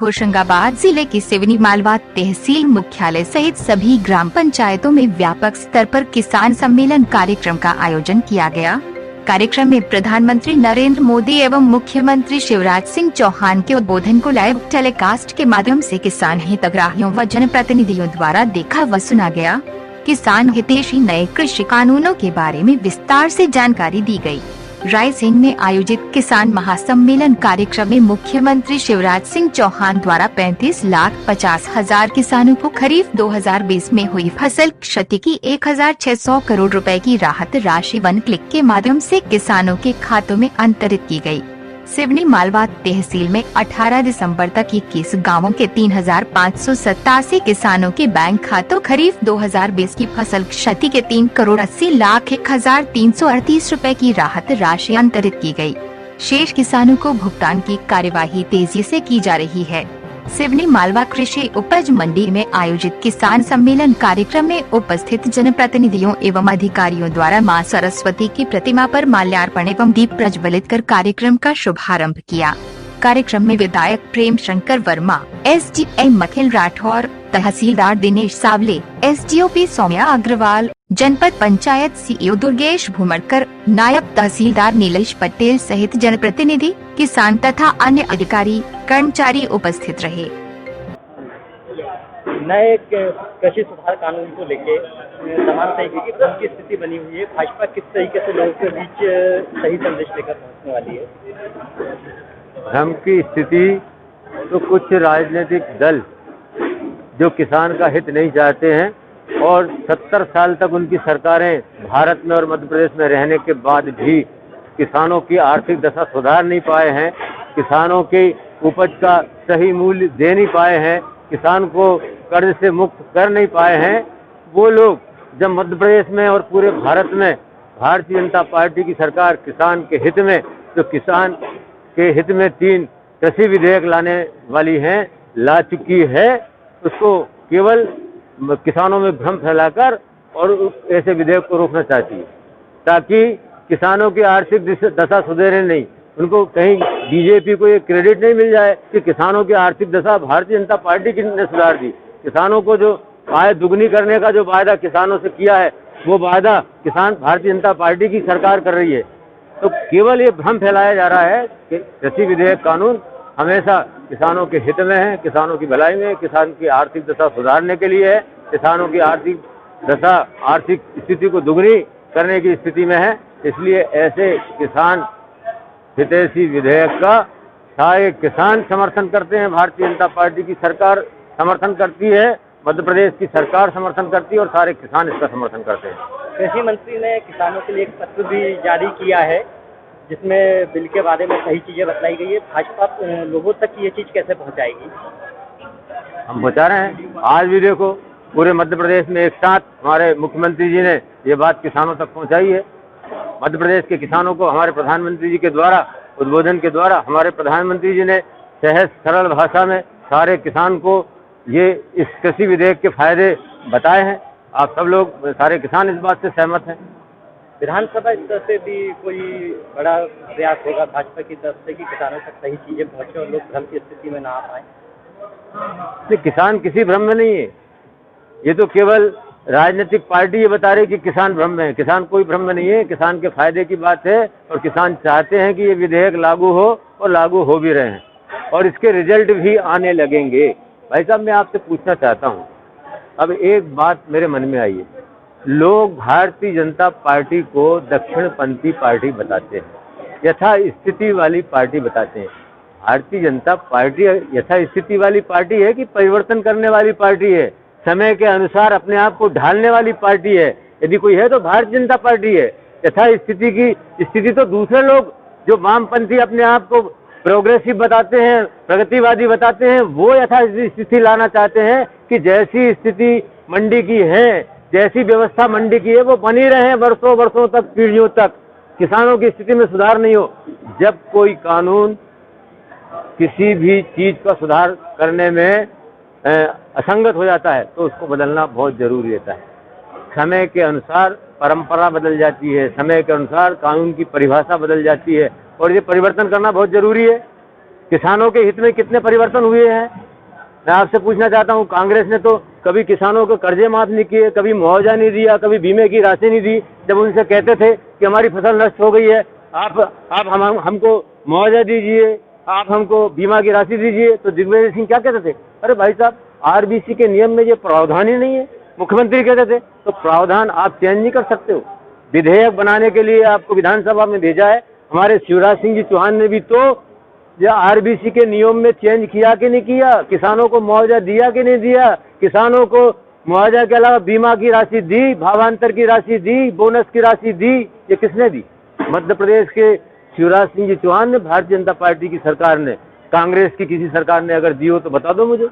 होशंगाबाद जिले की सिवनी मालवा तहसील मुख्यालय सहित सभी ग्राम पंचायतों में व्यापक स्तर पर किसान सम्मेलन कार्यक्रम का आयोजन किया गया। कार्यक्रम में प्रधानमंत्री नरेंद्र मोदी एवं मुख्यमंत्री शिवराज सिंह चौहान के उद्बोधन को लाइव टेलीकास्ट के माध्यम से किसान हितग्राहियों व जनप्रतिनिधियों द्वारा देखा व सुना गया। किसान हितैषी नए कृषि कानूनों के बारे में विस्तार से जानकारी दी गई। रायसेन में आयोजित किसान महासम्मेलन कार्यक्रम में मुख्यमंत्री शिवराज सिंह चौहान द्वारा 35,50,000 किसानों को खरीफ 2020 में हुई फसल क्षति की 1,600 करोड़ रुपए की राहत राशि 1 क्लिक के माध्यम से किसानों के खातों में अंतरित की गई। सिवनी मालवा तहसील में 18 दिसंबर तक 21 गांवों के 3,587 किसानों के बैंक खातों खरीफ 2020 की फसल क्षति के 3,80,01,338 रुपए की राहत राशि अंतरित की गई। शेष किसानों को भुगतान की कार्यवाही तेजी से की जा रही है। सिवनी मालवा कृषि उपज मंडी में आयोजित किसान सम्मेलन कार्यक्रम में उपस्थित जनप्रतिनिधियों एवं अधिकारियों द्वारा मां सरस्वती की प्रतिमा पर माल्यार्पण एवं दीप प्रज्वलित कर कार्यक्रम का शुभारंभ किया। कार्यक्रम में विधायक प्रेम शंकर वर्मा, एसडीएम अखिल राठौर, तहसीलदार दिनेश सावले, एसडीओपी सौम्या अग्रवाल, जनपद पंचायत सीईओ दुर्गेश भूमरकर, नायब तहसीलदार नीलेश पटेल सहित जनप्रतिनिधि, किसान तथा अन्य अधिकारी कर्मचारी उपस्थित रहे। नए कृषि सुधार कानून को लेके तमाम तरीके की भ्रम की स्थिति बनी हुई है। भाजपा किस तरीके से लोगों के बीच सही संदेश लेकर पहुंचने वाली है? भ्रम की स्थिति तो कुछ राजनीतिक दल जो किसान का हित नहीं चाहते हैं और 70 साल तक उनकी सरकारें भारत में और मध्य प्रदेश में रहने के बाद भी किसानों की आर्थिक दशा सुधार नहीं पाए हैं, किसानों की उपज का सही मूल्य दे नहीं पाए हैं, किसान को कर्ज से मुक्त कर नहीं पाए हैं। वो लोग जब मध्य प्रदेश में और पूरे भारत में भारतीय जनता पार्टी की सरकार किसान के हित में, तो किसान के हित में 3 कृषि विधेयक लाने वाली है, ला चुकी है, उसको केवल किसानों में भ्रम फैलाकर और ऐसे विधेयक को रोकना चाहती है ताकि किसानों की आर्थिक दशा सुधरे नहीं, उनको कहीं बीजेपी को ये क्रेडिट नहीं मिल जाए कि किसानों की आर्थिक दशा भारतीय जनता पार्टी की ने सुधार दी। किसानों को जो आय दुगनी करने का जो वायदा किसानों से किया है, वो वायदा किसान भारतीय जनता पार्टी की सरकार कर रही है। तो केवल ये भ्रम फैलाया जा रहा है कि कृषि विधेयक कानून हमेशा किसानों के हित में है, किसानों की भलाई में, किसान की आर्थिक दशा सुधारने के लिए है, किसानों की आर्थिक दशा आर्थिक स्थिति को दुगनी करने की स्थिति में है। इसलिए ऐसे किसान हितैषी विधेयक का सारे किसान समर्थन करते हैं, भारतीय जनता पार्टी की सरकार समर्थन करती है, मध्य प्रदेश की सरकार समर्थन करती है और सारे किसान इसका समर्थन करते हैं। कृषि मंत्री ने किसानों के लिए एक पत्र भी जारी किया है जिसमें बिल के बारे में सही चीजें बताई गई है। भाजपा लोगों तक ये चीज कैसे पहुंचाएगी? हम पहुंचा रहे हैं। आज भी देखो पूरे मध्य प्रदेश में एक साथ हमारे मुख्यमंत्री जी ने ये बात किसानों तक पहुंचाई है। मध्य प्रदेश के किसानों को हमारे प्रधानमंत्री जी के द्वारा उद्बोधन के द्वारा हमारे प्रधानमंत्री जी ने सहज सरल भाषा में सारे किसान को ये इस कृषि विधेयक के फायदे बताए हैं। आप सब लोग सारे किसान इस बात से सहमत हैं। विधानसभा स्तर से भी कोई बड़ा प्रयास होगा भाजपा की तरफ से कि किसानों तक सही चीजें पहुंचे और लोग भ्रम की स्थिति में ना आ पाए? किसान किसी भ्रम में नहीं है, ये तो केवल राजनीतिक पार्टी ये बता रही कि किसान भ्रम में है। किसान कोई भ्रम में नहीं है, किसान के फायदे की बात है और किसान चाहते हैं कि ये विधेयक लागू हो और लागू हो भी रहे हैं और इसके रिजल्ट भी आने लगेंगे। भाई साहब, मैं आपसे पूछना चाहता हूँ, अब एक बात मेरे मन में आई है, लोग भारतीय जनता पार्टी को दक्षिणपंथी पार्टी बताते हैं, यथा स्थिति वाली पार्टी बताते हैं। भारतीय जनता पार्टी यथा स्थिति वाली पार्टी है कि परिवर्तन करने वाली पार्टी है, समय के अनुसार अपने आप को ढालने वाली पार्टी है? यदि कोई है तो भारतीय जनता पार्टी है। यथा स्थिति की स्थिति तो दूसरे लोग जो वामपंथी अपने आप को प्रोग्रेसिव बताते हैं, प्रगतिवादी बताते हैं, वो यथा स्थिति लाना चाहते हैं कि जैसी स्थिति मंडी की है, जैसी व्यवस्था मंडी की है, वो बनी रहे वर्षों वर्षों तक, पीढ़ियों तक, किसानों की स्थिति में सुधार नहीं हो। जब कोई कानून किसी भी चीज का सुधार करने में असंगत हो जाता है तो उसको बदलना बहुत जरूरी रहता है। समय के अनुसार परंपरा बदल जाती है, समय के अनुसार कानून की परिभाषा बदल जाती है और ये परिवर्तन करना बहुत जरूरी है। किसानों के हित में कितने परिवर्तन हुए हैं? मैं आपसे पूछना चाहता हूं, कांग्रेस ने तो कभी किसानों को कर्जे माफ नहीं किए, कभी मुआवजा नहीं दिया, कभी बीमे की राशि नहीं दी। जब उनसे कहते थे कि हमारी फसल नष्ट हो गई है, आप हमको मुआवजा दीजिए, आप हमको बीमा की राशि दीजिए, तो दिग्विजय सिंह क्या कहते थे? अरे भाई साहब, आरबीसी के नियम में ये प्रावधान ही नहीं है। मुख्यमंत्री कहते थे तो प्रावधान आप चेंज नहीं कर सकते हो। विधेयक बनाने के लिए आपको विधानसभा में भेजा है, हमारे शिवराज सिंह जी चौहान ने भी तो या आरबीसी के नियम में चेंज किया कि नहीं किया? किसानों को मुआवजा दिया कि नहीं दिया? किसानों को मुआवजा के अलावा बीमा की राशि दी, भावांतर की राशि दी, बोनस की राशि दी, ये किसने दी? मध्य प्रदेश के शिवराज सिंह जी चौहान ने, भारतीय जनता पार्टी की सरकार ने। कांग्रेस की किसी सरकार ने अगर दी हो तो बता दो मुझे।